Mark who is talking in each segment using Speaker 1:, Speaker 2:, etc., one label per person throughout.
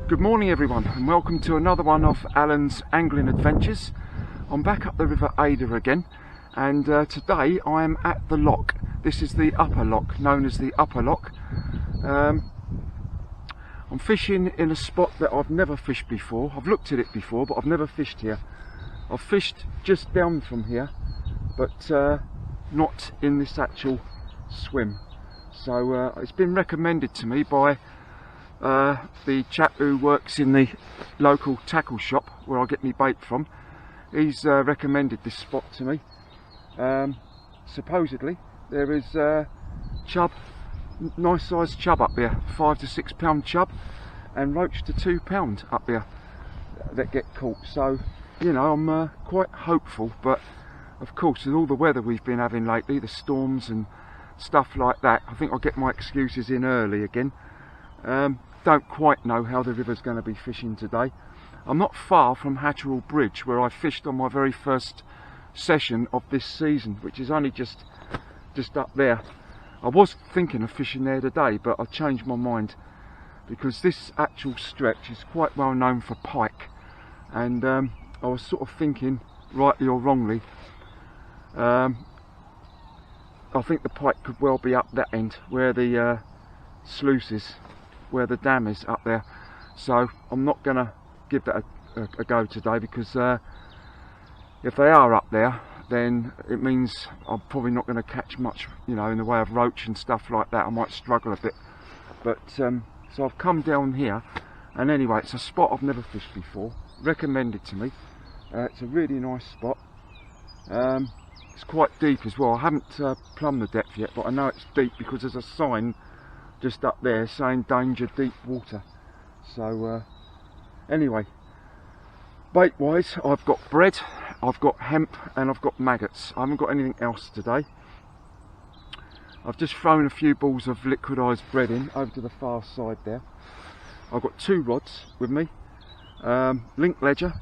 Speaker 1: Good morning everyone, and welcome to another one of Alan's angling adventures. I'm back up the River Adur again, and today I am at the lock. This is the upper lock, known as the upper lock. I'm fishing in a spot that I've never fished before. I've looked at it before, but I've never fished here. I've fished just down from here, but not in this actual swim. So it's been recommended to me by the chap who works in the local tackle shop where I get my bait from. He's recommended this spot to me. Supposedly there is chub, nice sized chub up here, 5 to 6 pound chub, and roach to 2 pound up here that get caught. So you know, I'm quite hopeful, but of course with all the weather we've been having lately, the storms and stuff like that, I think I'll get my excuses in early again. Don't quite know how the river's going to be fishing today. I'm not far from Hatterell Bridge, where I fished on my very first session of this season, which is only just up there. I was thinking of fishing there today, but I changed my mind because this actual stretch is quite well known for pike, and I was sort of thinking, rightly or wrongly, I think the pike could well be up that end where the sluice is, where the dam is up there. So I'm not gonna give that a go today, because if they are up there, then it means I'm probably not going to catch much, you know, in the way of roach and stuff like that. I might struggle a bit, but so I've come down here, and anyway, it's a spot I've never fished before, recommended to me. It's a really nice spot. It's quite deep as well. I haven't plumbed the depth yet, but I know it's deep because there's a sign just up there saying danger, deep water. So anyway, bait wise, I've got bread, I've got hemp, and I've got maggots. I haven't got anything else today. I've just thrown a few balls of liquidised bread in over to the far side there. I've got 2 rods with me, link ledger,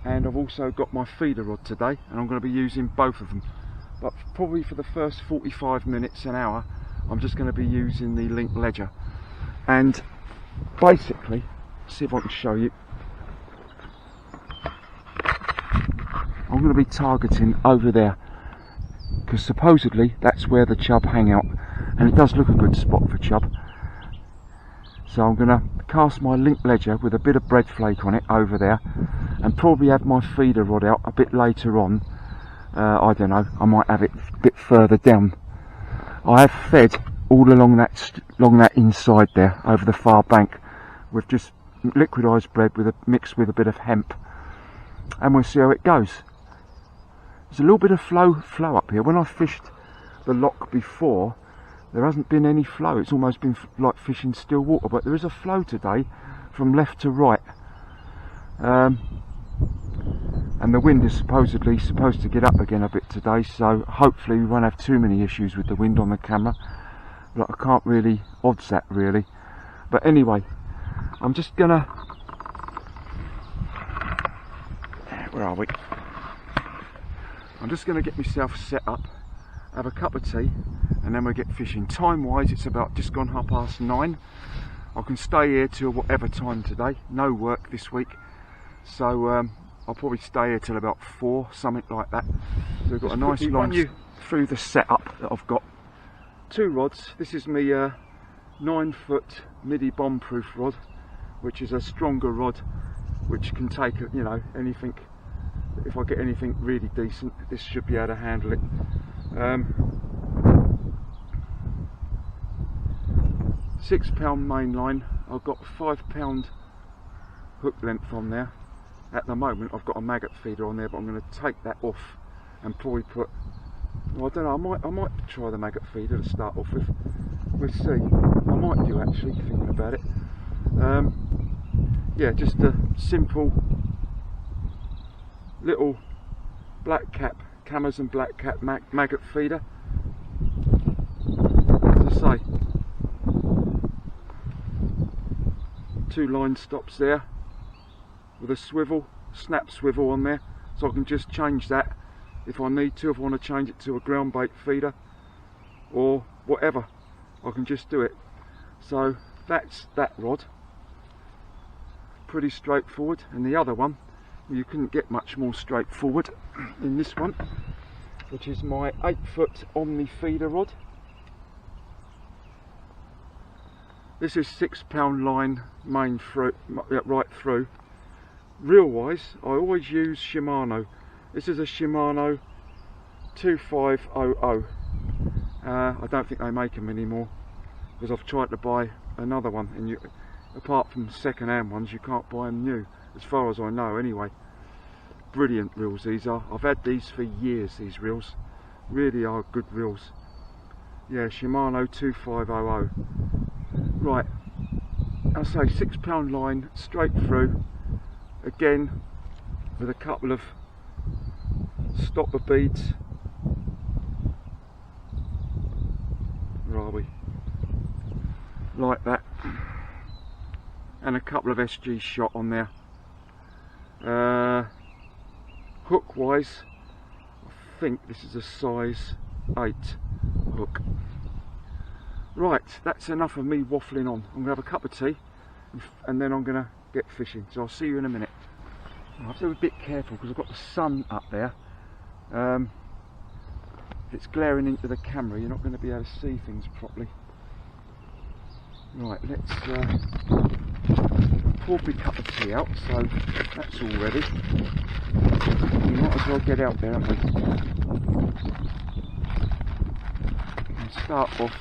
Speaker 1: and I've also got my feeder rod today, and I'm going to be using both of them. But probably for the first 45 minutes, an hour, I'm just going to be using the link ledger. And basically, see if I can show you, I'm going to be targeting over there, because supposedly that's where the chub hang out, and it does look a good spot for chub. So I'm going to cast my link ledger with a bit of bread flake on it over there, and probably have my feeder rod out a bit later on. I don't know, I might have it a bit further down. I have fed all along that inside there, over the far bank, with just liquidised bread with mixed with a bit of hemp, and we'll see how it goes. There's a little bit of flow up here. When I fished the lock before, there hasn't been any flow. It's almost been like fishing still water, but there is a flow today from left to right. And the wind is supposed to get up again a bit today, so hopefully we won't have too many issues with the wind on the camera, but I can't really odds that really. But anyway, I'm just gonna, where are we? I'm just gonna get myself set up, have a cup of tea, and then we'll get fishing. Time wise, it's about just gone 9:30. I can stay here till whatever time today, no work this week, so I'll probably stay here till about 4, something like that. So we've got a nice long through the setup that I've got. 2 rods. This is my 9-foot midi bomb proof rod, which is a stronger rod, which can take, you know, anything. If I get anything really decent, this should be able to handle it. 6 pound main line, I've got £5 hook length on there. At the moment I've got a maggot feeder on there, but I'm going to take that off and probably put, well, I don't know, I might try the maggot feeder to start off with. We'll see. I might do, actually, thinking about it. Yeah, just a simple little black cap, Amazon black cap maggot feeder. As I say, 2 line stops there with a swivel, snap swivel on there, so I can just change that if I need to. If I want to change it to a ground bait feeder or whatever, I can just do it. So that's that rod. Pretty straightforward. And the other one, you couldn't get much more straightforward in this one, which is my 8-foot Omni feeder rod. This is £6 line main through, right through. Reel wise, I always use Shimano. This is a Shimano 2500. I don't think they make them anymore, because I've tried to buy another one, and apart from second-hand ones, you can't buy them new, as far as I know anyway. Brilliant reels these are. I've had these for years, these reels. Really are good reels. Yeah, Shimano 2500. Right, I say £6 line straight through, again with a couple of stopper beads. Where are we? Like that, and a couple of SG shot on there. Hook wise, I think this is a size 8 hook. Right, that's enough of me waffling on. I'm going to have a cup of tea and then I'm going to get fishing, so I'll see you in a minute. I have to be a bit careful because I've got the sun up there. If it's glaring into the camera, you're not going to be able to see things properly. Right, let's pour my cup of tea out, so that's all ready. We might as well get out there, haven't we? And start off.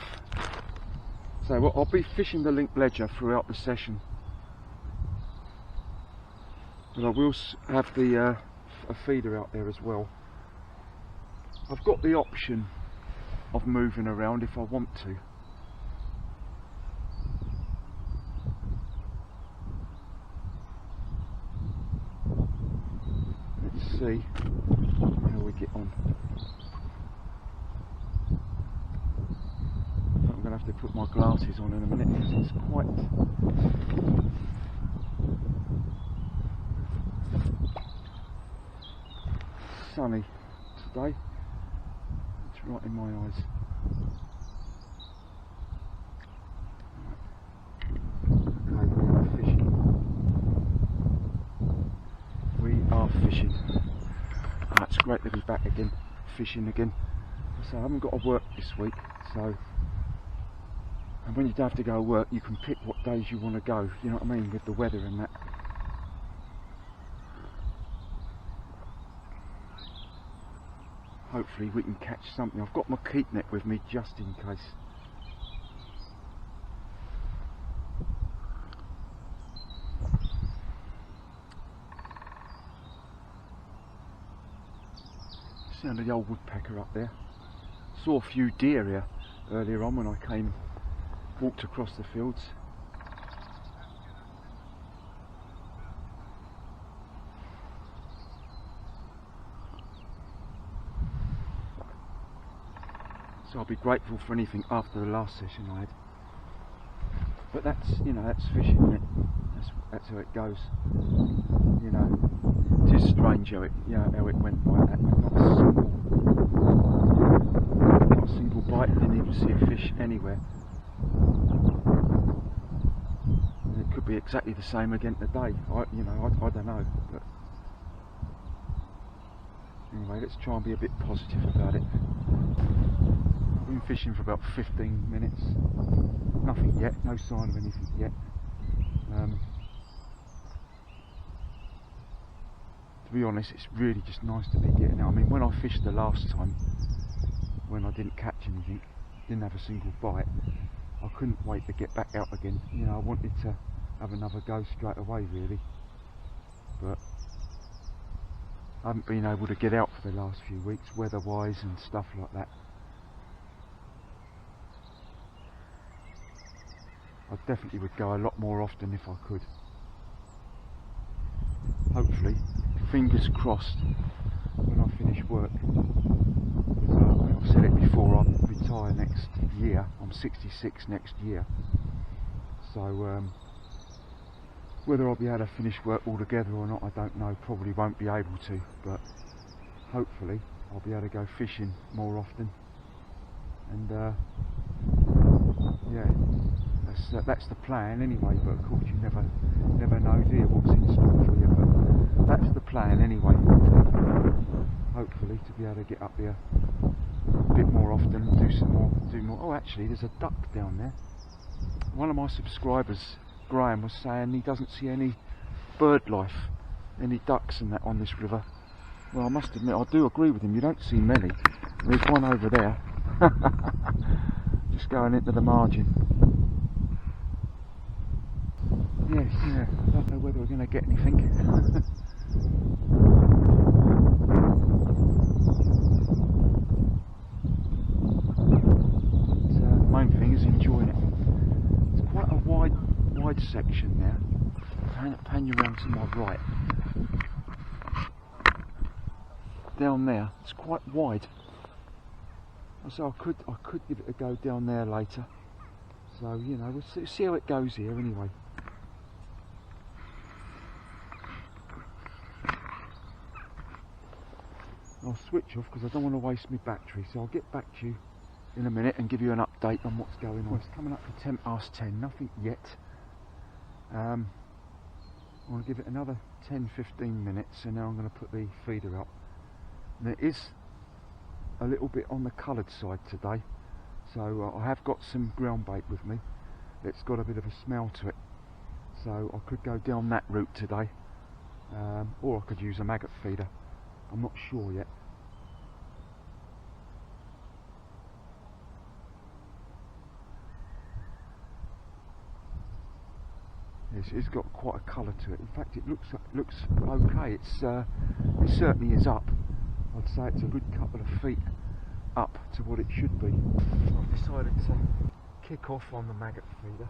Speaker 1: So well, I'll be fishing the link ledger throughout the session, but I will have the a feeder out there as well. I've got the option of moving around if I want to. Let's see how we get on. I'm going to have to put my glasses on in a minute because it's quite sunny today. It's right in my eyes. Okay, we are fishing. We are fishing. Oh, it's great to be back again, fishing again. So I haven't got to work this week, so. And when you don't have to go to work, you can pick what days you want to go, you know what I mean, with the weather and that. Hopefully we can catch something. I've got my keep net with me just in case. Sound of the old woodpecker up there. Saw a few deer here earlier on when I walked across the fields. So I'll be grateful for anything after the last session I had. But that's, you know, that's fishing, isn't it? That's how it goes. You know, it is strange how it, you know, how it went like that. Not a single bite. Didn't even see a fish anywhere. And it could be exactly the same again today. I don't know. But anyway, let's try and be a bit positive about it. I've been fishing for about 15 minutes. Nothing yet, no sign of anything yet. To be honest, it's really just nice to be getting out. I mean, when I fished the last time, when I didn't catch anything, didn't have a single bite, I couldn't wait to get back out again. You know, I wanted to have another go straight away really, but I haven't been able to get out for the last few weeks, weather-wise and stuff like that. I definitely would go a lot more often if I could. Hopefully, fingers crossed, when I finish work. I've said it before, I'll retire next year. I'm 66 next year. So whether I'll be able to finish work altogether or not, I don't know. Probably won't be able to, but hopefully I'll be able to go fishing more often. And yeah, that's the plan anyway. But of course, you never know, do you, what's in store for you? But that's the plan anyway. Hopefully to be able to get up here a bit more often, do more. Oh, actually, there's a duck down there. One of my subscribers, Graham, was saying he doesn't see any bird life, any ducks and that on this river. Well, I must admit, I do agree with him. You don't see many. There's one over there, just going into the margin. Yes, yeah. I don't know whether we're going to get anything. The main thing is enjoying it. It's quite a wide section now. Pan you around to my right. Down there, it's quite wide. So I could give it a go down there later. So you know, we'll see how it goes here anyway. I'll switch off because I don't want to waste my battery, so I'll get back to you in a minute and give you an update on what's going on. Well, it's coming up for 10:10, nothing yet. I want to give it another 10-15 minutes and now I'm going to put the feeder up. And it is a little bit on the coloured side today, so I have got some ground bait with me. It's got a bit of a smell to it, so I could go down that route today, or I could use a maggot feeder. I'm not sure yet. It's got quite a colour to it. In fact, it looks okay. It certainly is up. I'd say it's a good couple of feet up to what it should be. I've decided to kick off on the maggot feeder.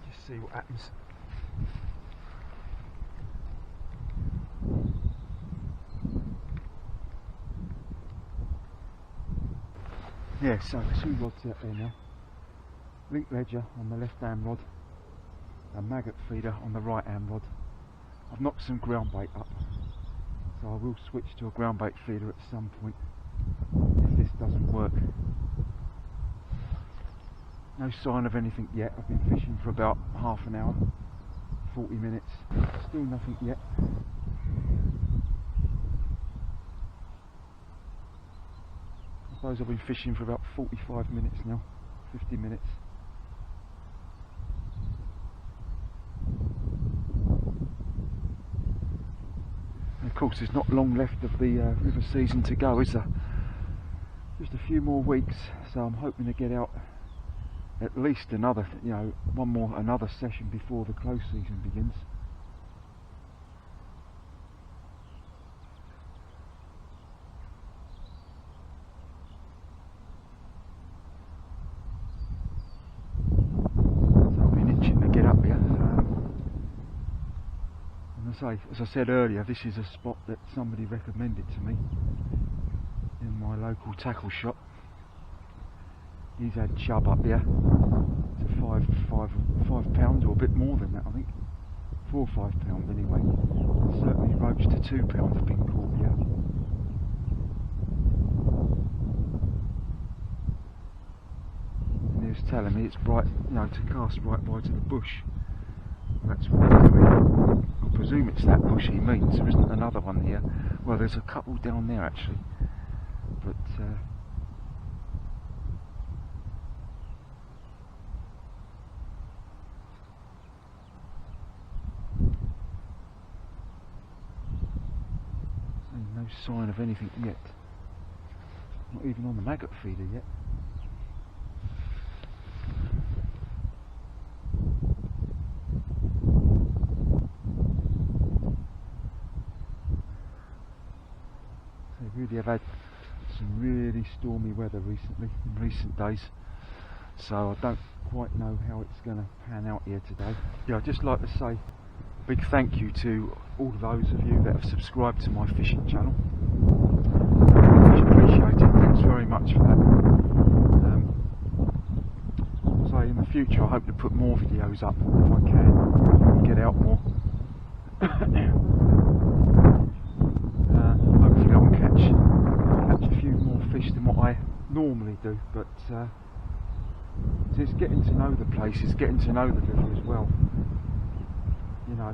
Speaker 1: Just see what happens. Yeah, so 2 rods out there now. Link ledger on the left hand rod, a maggot feeder on the right hand rod. I've knocked some ground bait up, so I will switch to a ground bait feeder at some point if this doesn't work. No sign of anything yet. I've been fishing for about half an hour, 40 minutes, still nothing yet. I suppose I've been fishing for about 45 minutes now, 50 minutes. And of course there's not long left of the river season to go, is there? Just a few more weeks, so I'm hoping to get out at least another, you know, another session before the close season begins. As I said earlier, this is a spot that somebody recommended to me in my local tackle shop. He's had chub up here to five pound or a bit more than that, I think. 4 or 5 pound anyway. Certainly roach to 2 pound have been caught here. And he was telling me it's bright, you know, to cast right by to the bush. That's what he's doing. I presume it's that bush he means. There isn't another one here. Well, there's a couple down there actually, but sign of anything yet. Not even on the maggot feeder yet. They really have had some really stormy weather recently, in recent days. So I don't quite know how it's going to pan out here today. Yeah, I'd just like to say a big thank you to all those of you that have subscribed to my fishing channel. Much appreciated, thanks very much for that. So in the future I hope to put more videos up if I can, get out more. Hopefully I can catch a few more fish than what I normally do, but it's getting to know the place, it's getting to know the river as well, you know.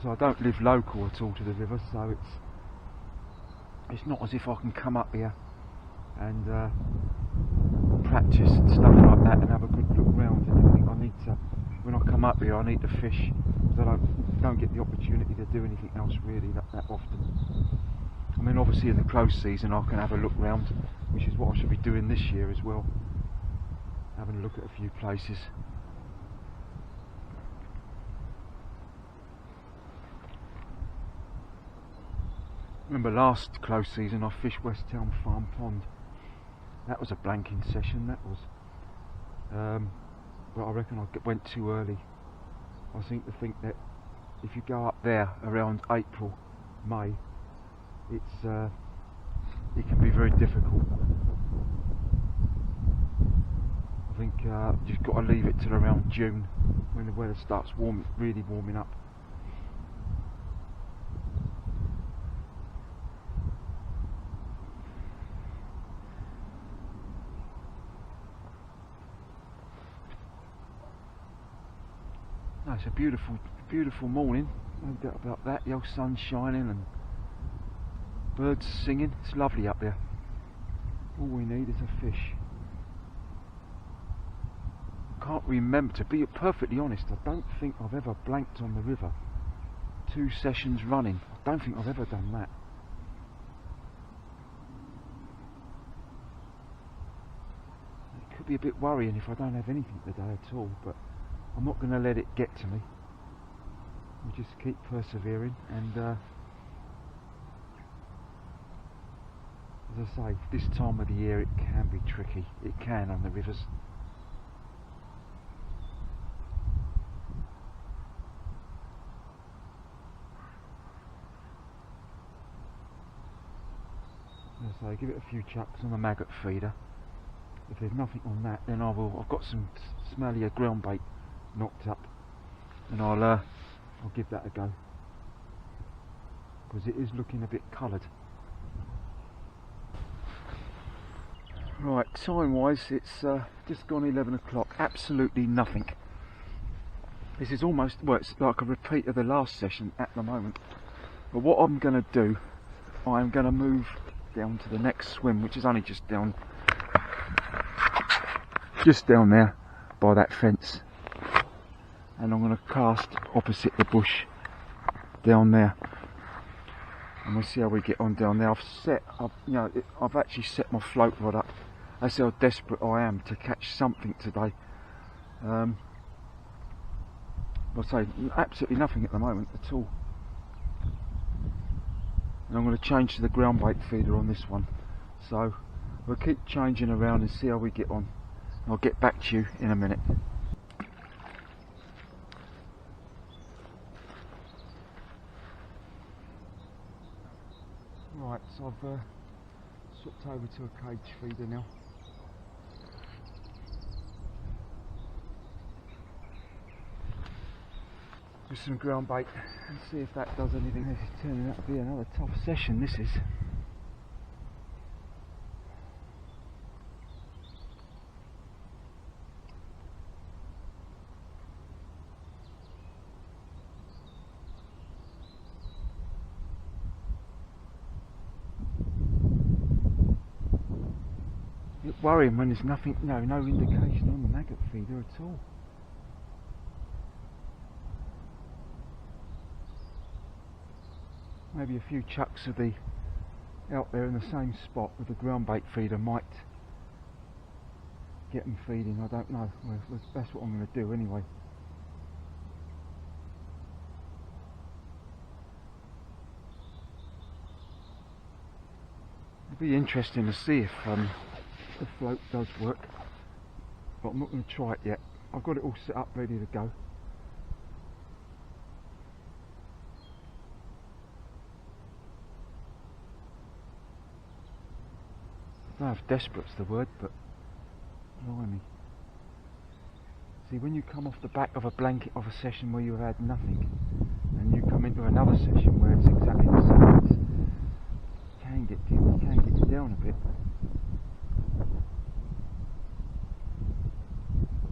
Speaker 1: So I don't live local at all to the river, so it's not as if I can come up here and practice and stuff like that and have a good look round and everything. I need to, when I come up here, I need to fish, because I don't get the opportunity to do anything else really that often. I mean, obviously in the close season I can have a look round, which is what I should be doing this year as well, having a look at a few places. Remember last close season I fished West Town Farm Pond. That was a blanking session, that was. But I reckon I went too early. I seem to think that if you go up there around April, May, it can be very difficult. I think you've got to leave it till around June, when the weather starts really warming up. No, it's a beautiful morning, no doubt about that. The old sun's shining and birds singing. It's lovely up there. All we need is a fish. I can't remember, to be perfectly honest, I don't think I've ever blanked on the river 2 sessions running. I don't think I've ever done that. It could be a bit worrying if I don't have anything today at all, but I'm not going to let it get to me. We just keep persevering, and as I say, this time of the year it can be tricky. It can on the rivers. As I say, give it a few chucks on the maggot feeder. If there's nothing on that, then I've got some smellier ground bait knocked up, and I'll give that a go, because it is looking a bit coloured. Right, time wise it's just gone 11 o'clock, absolutely nothing. This is almost, well, it's like a repeat of the last session at the moment, but what I'm going to do, I'm going to move down to the next swim, which is only just down there by that fence, and I'm going to cast opposite the bush down there, and we'll see how we get on down there. I've actually set my float rod up. That's how desperate I am to catch something today. I'll say absolutely nothing at the moment at all, and I'm going to change to the ground bait feeder on this one, so we'll keep changing around and see how we get on. I'll get back to you in a minute. Right, so I've swapped over to a cage feeder now. With some ground bait, and see if that does anything. This is turning out to be another tough session, this is. Worrying when there's nothing, no indication on the maggot feeder at all. maybe a few chucks of the out there in the same spot with the ground bait feeder might get them feeding. I don't know. Well, that's what I'm going to do anyway. It'll be interesting to see if the float does work, but I'm not going to try it yet. I've got it all set up ready to go. I don't know if desperate's the word, but blimey. See, when you come off the back of a blanket of a session where you've had nothing, and you come into another session where it's exactly the same, it can get you down a bit.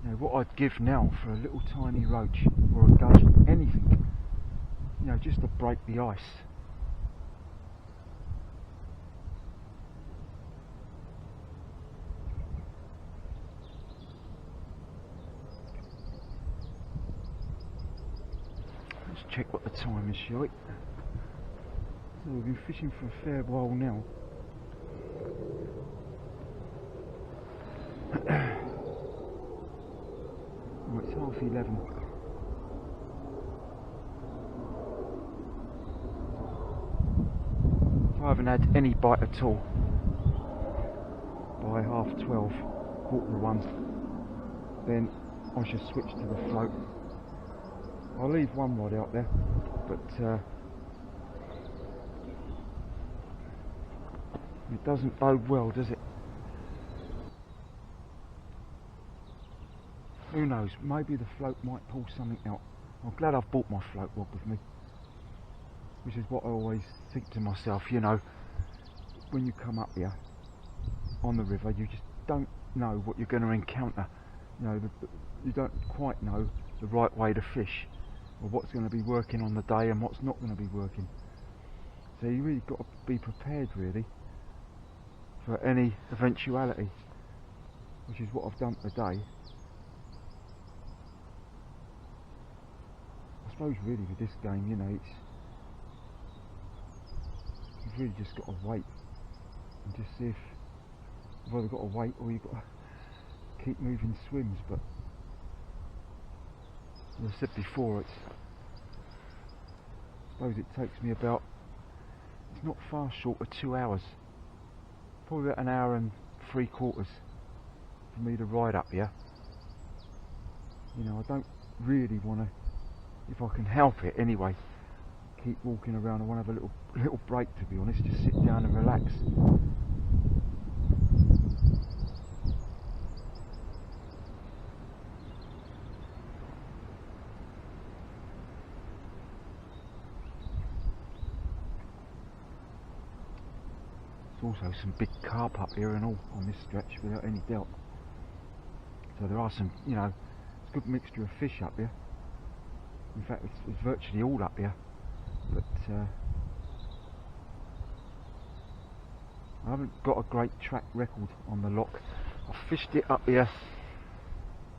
Speaker 1: You know, what I'd give now for a little tiny roach or a gudgeon, anything, you know, just to break the ice. Check what the time is, shall we? So we've been fishing for a fair while now. Well, it's 11:30. If I haven't had any bite at all by 12:30, 1:15, then I should switch to the float. I'll leave one rod out there, but it doesn't bode well, does it? Who knows, maybe the float might pull something out. I'm glad I've brought my float rod with me, which is what I always think to myself, you know, when you come up here on the river, you just don't know what you're going to encounter. You know, you don't quite know the right way to fish, or what's going to be working on the day and what's not going to be working. So you really got to be prepared really for any eventuality, which is what I've done today. I suppose really with this game, you know, you've really just got to wait and just see if you've either got to wait or you've got to keep moving swims. But as I said before, I suppose it takes me about, it's not far short of 2 hours, probably about 1 hour and 3/4 for me to ride up here. You know, I don't really want to, if I can help it anyway, keep walking around. I want to have a little break, to be honest, just sit down and relax. Also some big carp up here and all on this stretch, without any doubt. So there are some, you know, it's a good mixture of fish up here. In fact, it's virtually all up here. But I haven't got a great track record on the lock. I've fished it up here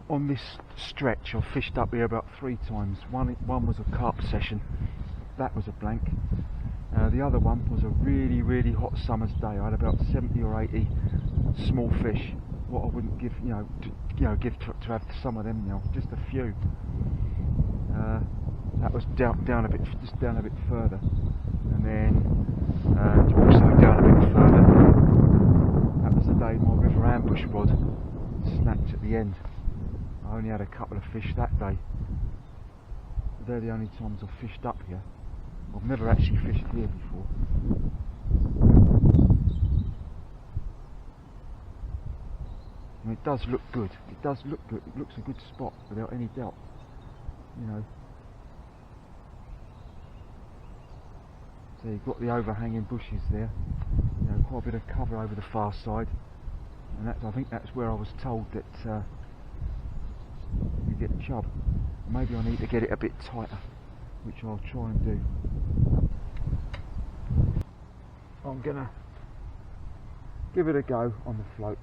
Speaker 1: on this stretch. I've fished up here about 3 times. One was a carp session. That was a blank. The other one was a really hot summer's day. I had about 70 or 80 small fish. What I wouldn't give, give to have some of them now, just a few. That was down a bit, just down a bit further, and then also down a bit further. That was the day my River Ambush rod snapped at the end. I only had a couple of fish that day. They're the only times I've fished up here. I've never actually fished here before. And it does look good. It does look good. It looks a good spot without any doubt. You know. So you've got the overhanging bushes there. You know, quite a bit of cover over the far side. And I think that's where I was told that you get chub. Maybe I need to get it a bit tighter, which I'll try and do. I'm gonna give it a go on the float.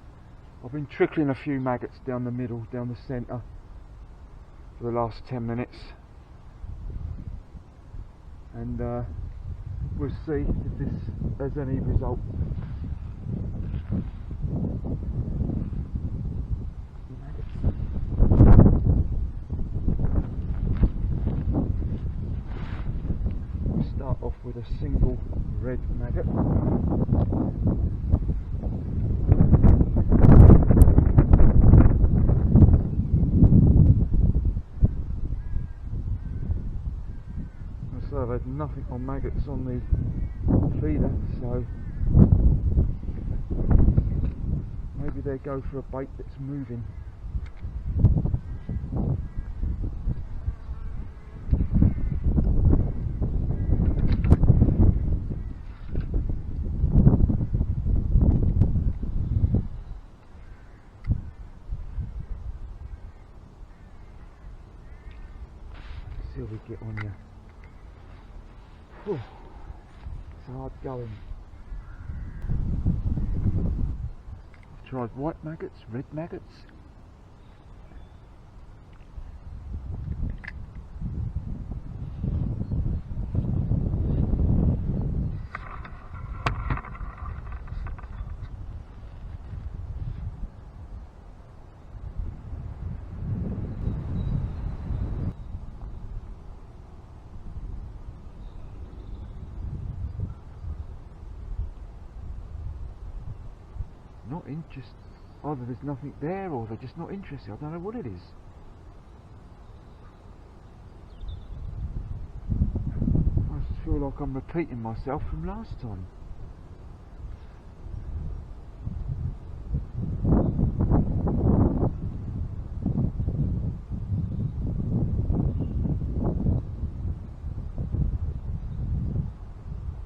Speaker 1: I've been trickling a few maggots down the middle, down the centre for the last 10 minutes, and we'll see if this has any result. We'll start off with a single red maggot. So I've had nothing on maggots on the feeder, so maybe they go for a bait that's moving. See how we get on here. Whew. It's hard going. I've tried white maggots, red maggots. Not interested. Either there's nothing there or they're just not interested. I don't know what it is. I just feel like I'm repeating myself from last time.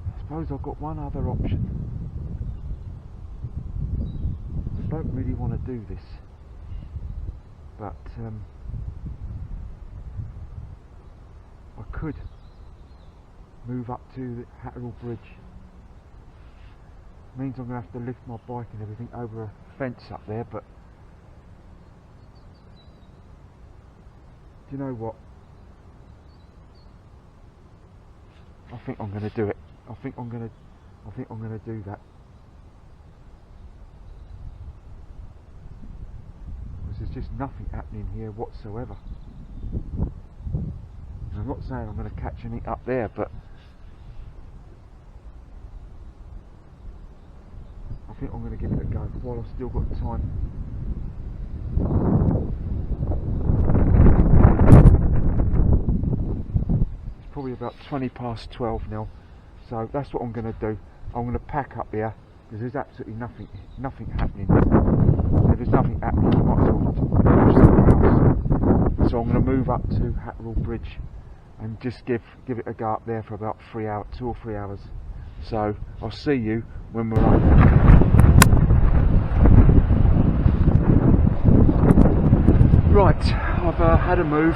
Speaker 1: I suppose I've got one other option. I don't really want to do this, but I could move up to the Hatterell bridge. Means I'm going to have to lift my bike and everything over a fence up there, but do you know what? I think I'm going to do it. I think I'm going to do that. There's just nothing happening here whatsoever. And I'm not saying I'm going to catch any up there, but I think I'm going to give it a go while I've still got time. It's probably about 20 past 12 now, so that's what I'm going to do. I'm going to pack up here because there's absolutely nothing happening. There's nothing happening, I might as well go somewhere else. So I'm going to move up to Hatterell Bridge and just give it a go up there for about 2 or 3 hours. So I'll see you when we're up. Right, I've had a move.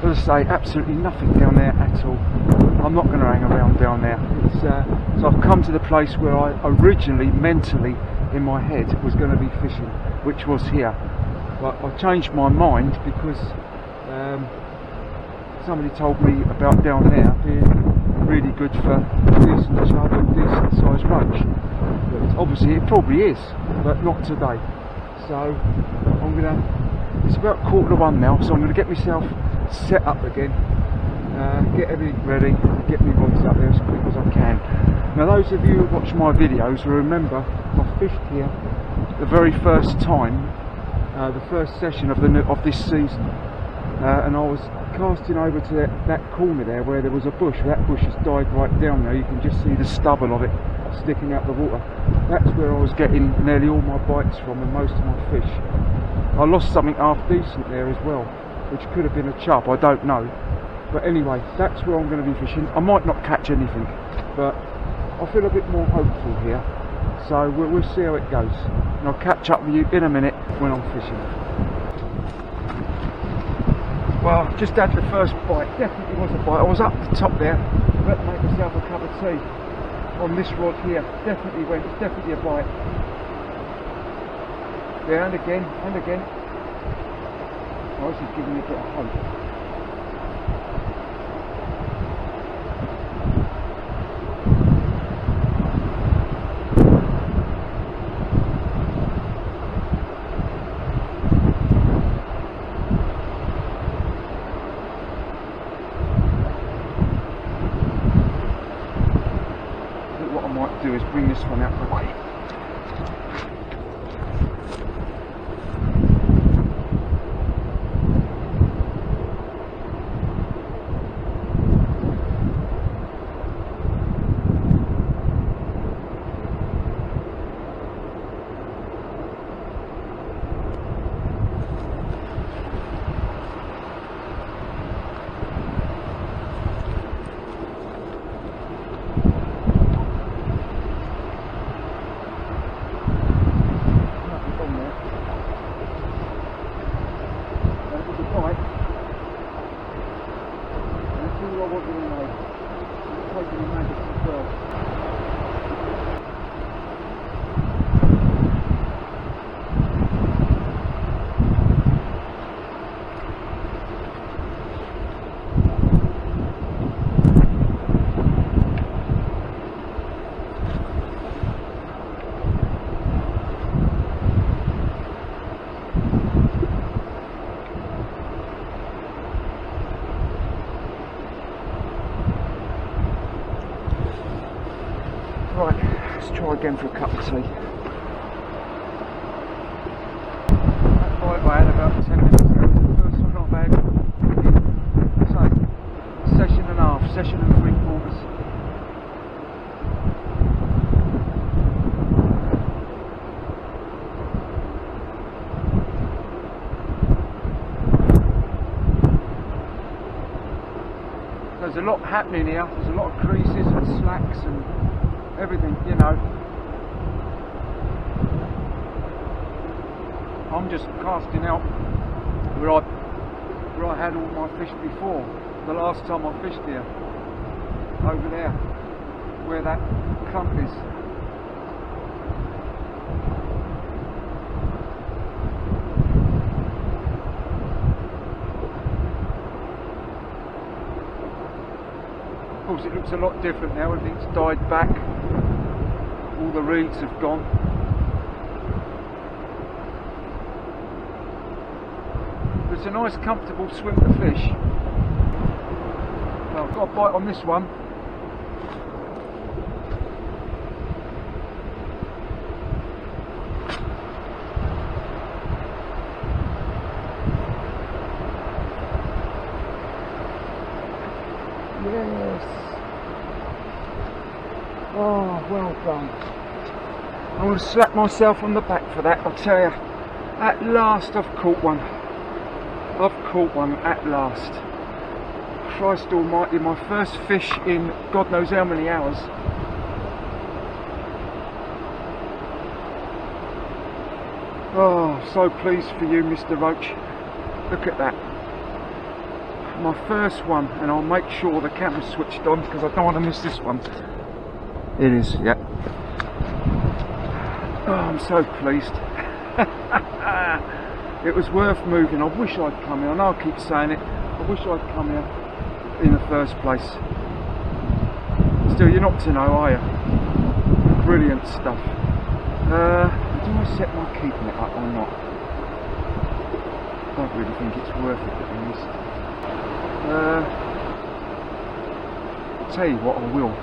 Speaker 1: As I say, absolutely nothing down there at all. I'm not going to hang around down there. So I've come to the place where I originally, mentally, in my head, was going to be fishing, which was here. But I changed my mind because somebody told me about down there being really good for decent chub and decent sized roach. But obviously it probably is, but not today. So it's about 1:15 now, so I'm going to get myself set up again, get everything ready, get my rods up there as quick as I can. Now those of you who watch my videos will remember I fished here the very first time, the first session of this season, and I was casting over to that corner there where there was a bush. That bush has died right down there. You can just see the stubble of it sticking out the water. That's where I was getting nearly all my bites from and most of my fish. I lost something half decent there as well, which could have been a chub, I don't know. But anyway, that's where I'm going to be fishing. I might not catch anything, but I feel a bit more hopeful here. So we'll see how it goes. And I'll catch up with you in a minute when I'm fishing. Well, just had the first bite. Definitely was a bite. I was up the top there. I better make myself a cup of tea on this rod here. Definitely went. It's definitely a bite. Yeah, and again, and again. Oh, this is giving me a bit of hope. might do is bring this one out the way. Right, let's try again for a cup of tea. That bite I had about 10 minutes ago was the first one I've had. So, session and a half, session and 3/4. There's a lot happening here, there's a lot of creases and slacks and everything, you know. I'm just casting out where I had all my fish before. The last time I fished here, over there, where that clump is. Of course, it looks a lot different now. Everything's died back. All the reeds have gone. It's a nice, comfortable swim to fish. Well, I've got a bite on this one. Yes. Oh, well done. I'm going to slap myself on the back for that, I'll tell you. At last I've caught one. I've caught one at last. Christ almighty, my first fish in God knows how many hours. Oh, so pleased for you, Mr. Roach. Look at that. My first one, and I'll make sure the camera's switched on because I don't want to miss this one. It is, yeah. Oh, I'm so pleased. It was worth moving. I wish I'd come here. I know I keep saying it. I wish I'd come here in the first place. Still, you're not to know, are you? Brilliant stuff. Do I set my keep net up or not? I don't really think it's worth it, to be honest. I'll tell you what, I will.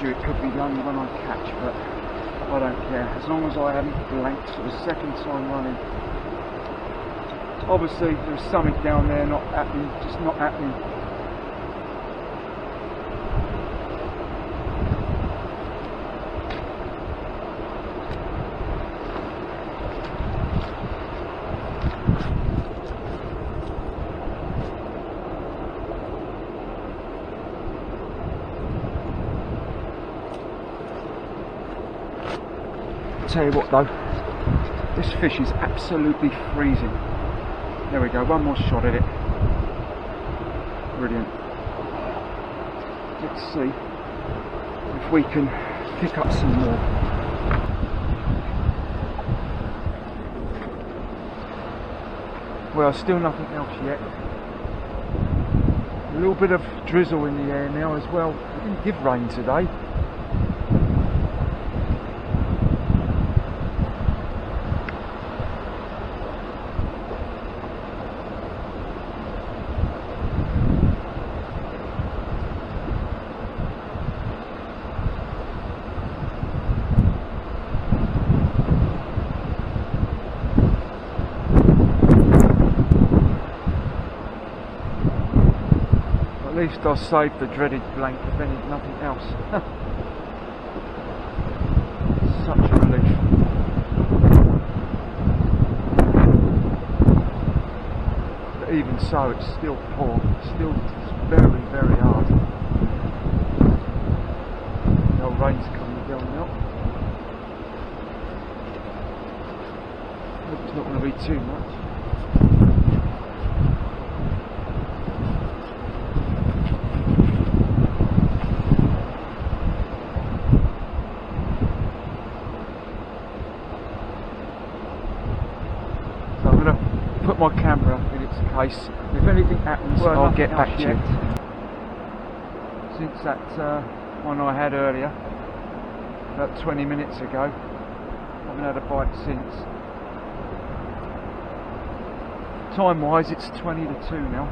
Speaker 1: It could be the only one I catch, but I don't care, as long as I haven't blanked for the second time running. Obviously there's something down there not happening, just not happening. Tell you what though, this fish is absolutely freezing. There we go, one more shot at it. brilliant. Let's see if we can pick up some more. Well, still nothing else yet. A little bit of drizzle in the air now as well. It didn't give rain today. At least I saved the dreaded blank, if nothing else. Such a relief. But even so, it's still poor. Still very, very hard. The old rain's coming down now. Hope it's not going to be too much. Put my camera in its case. If anything happens, I'll get back to you. Since that one I had earlier, about 20 minutes ago, I haven't had a bite since. Time wise, it's 20 to 2 now.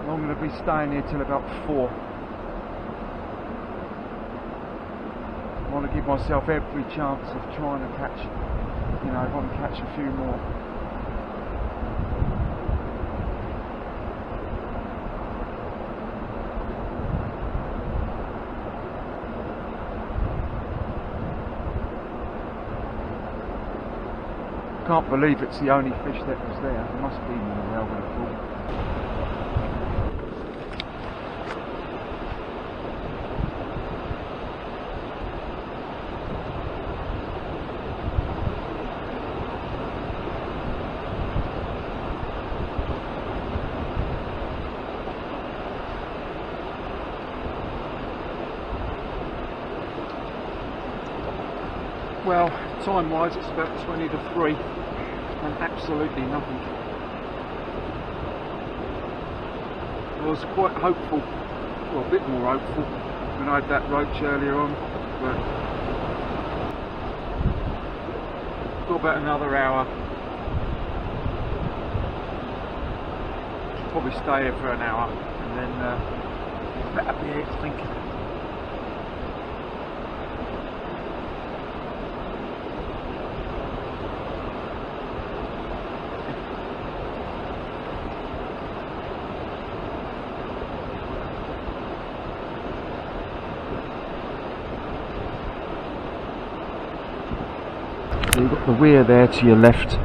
Speaker 1: I'm going to be staying here till about 4. I want to give myself every chance of trying to catch, if I can catch a few more. Can't believe it's the only fish that was there. There must be more there, I would have thought. Well, time wise it's about 20 to 3 and absolutely nothing. I was quite hopeful, well a bit more hopeful when I had that roach earlier on, but got about another hour. Probably stay here for an hour and then that'll be it, I think. So you've got the weir there to your left.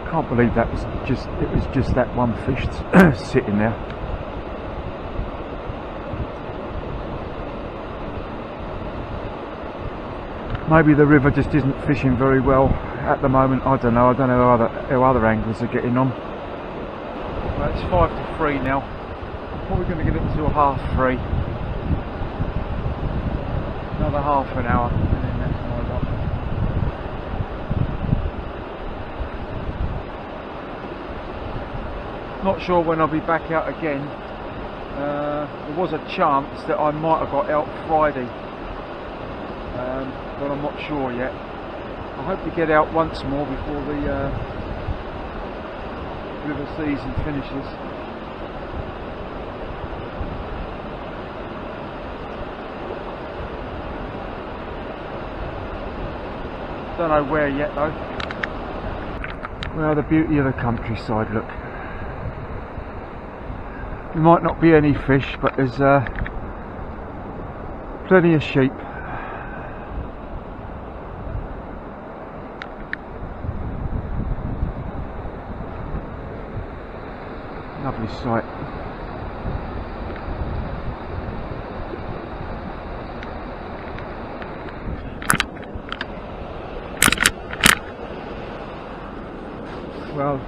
Speaker 1: Can't believe that was just that one fish sitting there. Maybe the river just isn't fishing very well at the moment. I don't know how other anglers are getting on. Well, it's 5 to 3 now. I'm probably going to get it until 3:30. Another half an hour and then that's my lot. Not sure when I'll be back out again. There was a chance that I might have got out Friday. But I'm not sure yet. I hope to get out once more before the river season finishes. Don't know where yet though. Well, the beauty of the countryside, look. There might not be any fish, but there's plenty of sheep. Lovely sight. Well,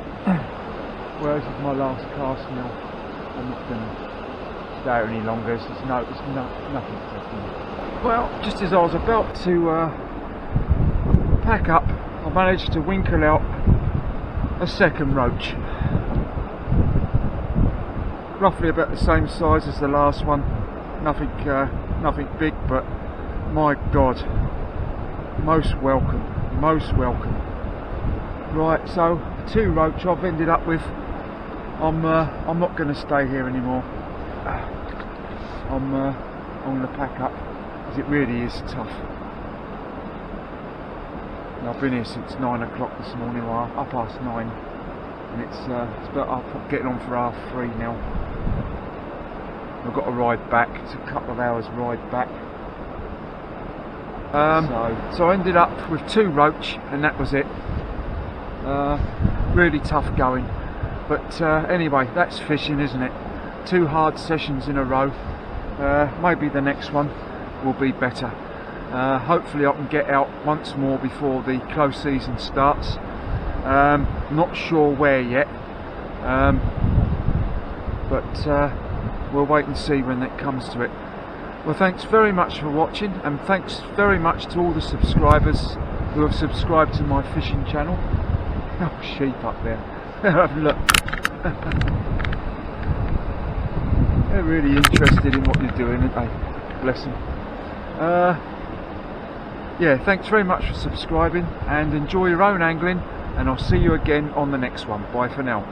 Speaker 1: where's my last cast now? I'm not going to stay any longer. There's nothing to do. Well, just as I was about to pack up, I managed to winkle out a second roach. Roughly about the same size as the last one. Nothing big, but my God, most welcome, most welcome. Right, so 2 roach I've ended up with. I'm not going to stay here anymore. I'm going to pack up, because it really is tough. And I've been here since 9 o'clock this morning, or 9:30, and it's about I'm getting on for 3:30 now. I've got a ride back. It's a couple of hours ride back. So I ended up with 2 roach, and that was it. Really tough going, but anyway, that's fishing, isn't it? 2 hard sessions in a row. Maybe the next one will be better. Hopefully I can get out once more before the close season starts. Not sure where yet, but we'll wait and see when it comes to it. Well, thanks very much for watching, and thanks very much to all the subscribers who have subscribed to my fishing channel. Oh, sheep up there. Look. They're really interested in what you're doing, aren't they? Bless them. Yeah, thanks very much for subscribing, and enjoy your own angling, and I'll see you again on the next one. Bye for now.